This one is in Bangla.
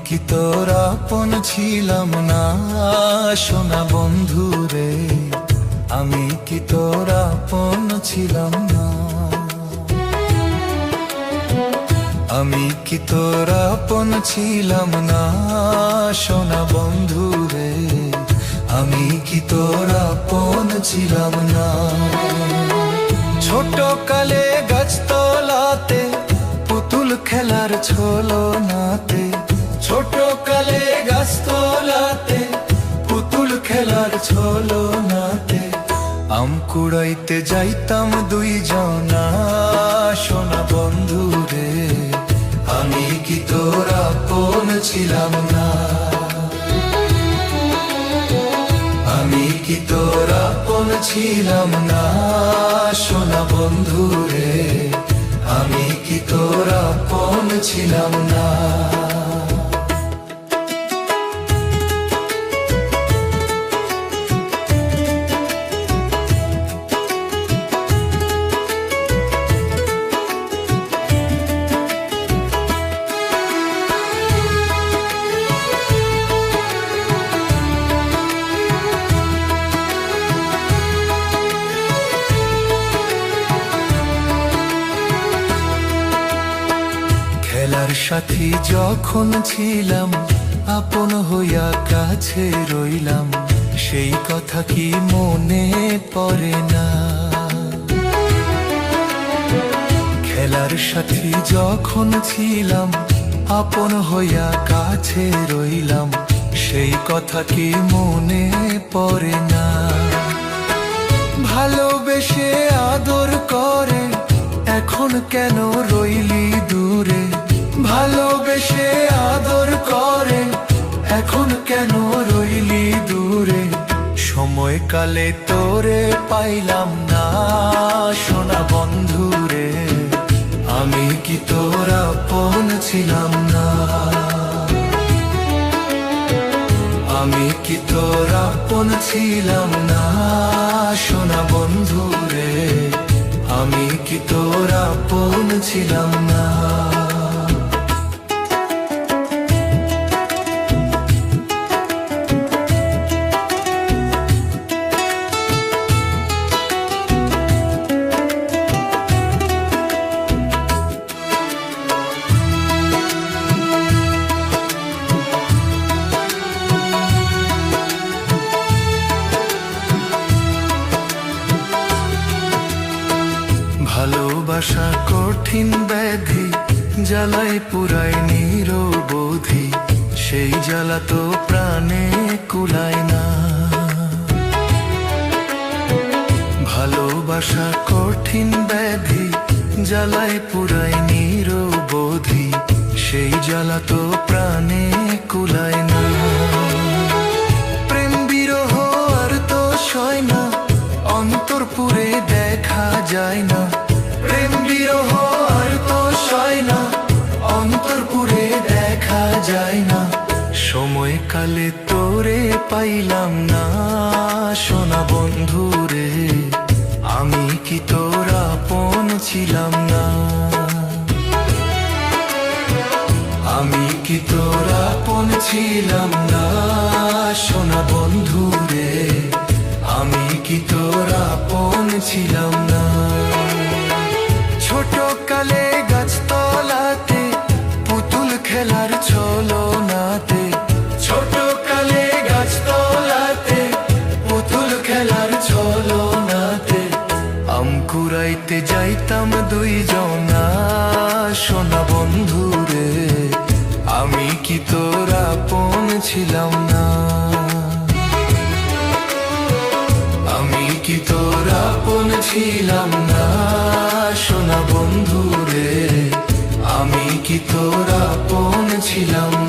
কি তোর আপন ছিলাম না সোনা বন্ধু রে, আমি কি তোর আপন ছিলাম না। আমি কি তোর আপন ছিলাম না সোনা বন্ধু রে, আমি কি তোর আপন ছিলাম না। ছোট কালে গাছতলাতে পুতুল খেলার ছলনাতে, ছোট কালে গাছতলাতে পুতুল খেলার ছলনাতে আম কুড়াইতে যাইতাম দুইজনা সোনা বন্ধু রে, আমি কি তোর আপন ছিলাম না। আমি কি তোর আপন ছিলাম না সোনা বন্ধু রে, আমি কি তোর আপন ছিলাম না। খেলার সাথী যখন ছিলাম আপন হইয়া কাছে রইলাম, সেই কথা কি মনে পড়ে না। খেলার সাথী যখন ছিলাম আপন হইয়া কাছে রইলাম, সেই কথা কি মনে পড়ে না। ভালোবেসে আদর করে এখন কেন রইলি দূরে, ভালোবেসে আদর করে এখন কেন রইলি দূরে। সময়কালে তোরে পাইলাম না সোনা বন্ধু রে, আমি কি তোর আপন ছিলাম না। আমি কি তোর আপন ছিলাম না সোনা বন্ধু রে, আমি কি তোর আপন ছিলাম না। ভালোবাসা কঠিন ব্যাধি জ্বালায় পুরায় নিরবধি, সেই জ্বালা তো প্রাণে কুলায় না। ভালোবাসা কঠিন ব্যাধি জ্বালায় পুরায় নিরবধি, সেই জ্বালা তো প্রাণে কুলায় না। প্রেম বিরহ আর তো সয় না, অন্তর পুরে দেখা যায় না। প্রেম বিরহ আর তো সয় না, অন্তর পুরে দেখা যায় না। সময়কালে তোরে পাইলাম না সোনা বন্ধু রে, আমি কি তোর আপন ছিলাম না। আমি কি তোর আপন ছিলাম না সোনা বন্ধু রে, আমি কি তোর আপন ছিলাম না। ছোট কালে গাছতলাতে পুতুল খেলার ছলনাতে, ছোট কালে গাছতলাতে পুতুল খেলার ছলনাতে আম কুড়াইতে যাইতাম দুইজনা সোনা বন্ধু রে, আমি কি তোর আপন ছিলাম না। আমি কি তোর আপন ছিলাম না সোনা বন্ধু রে, আমি কি তোর আপন ছিলাম না।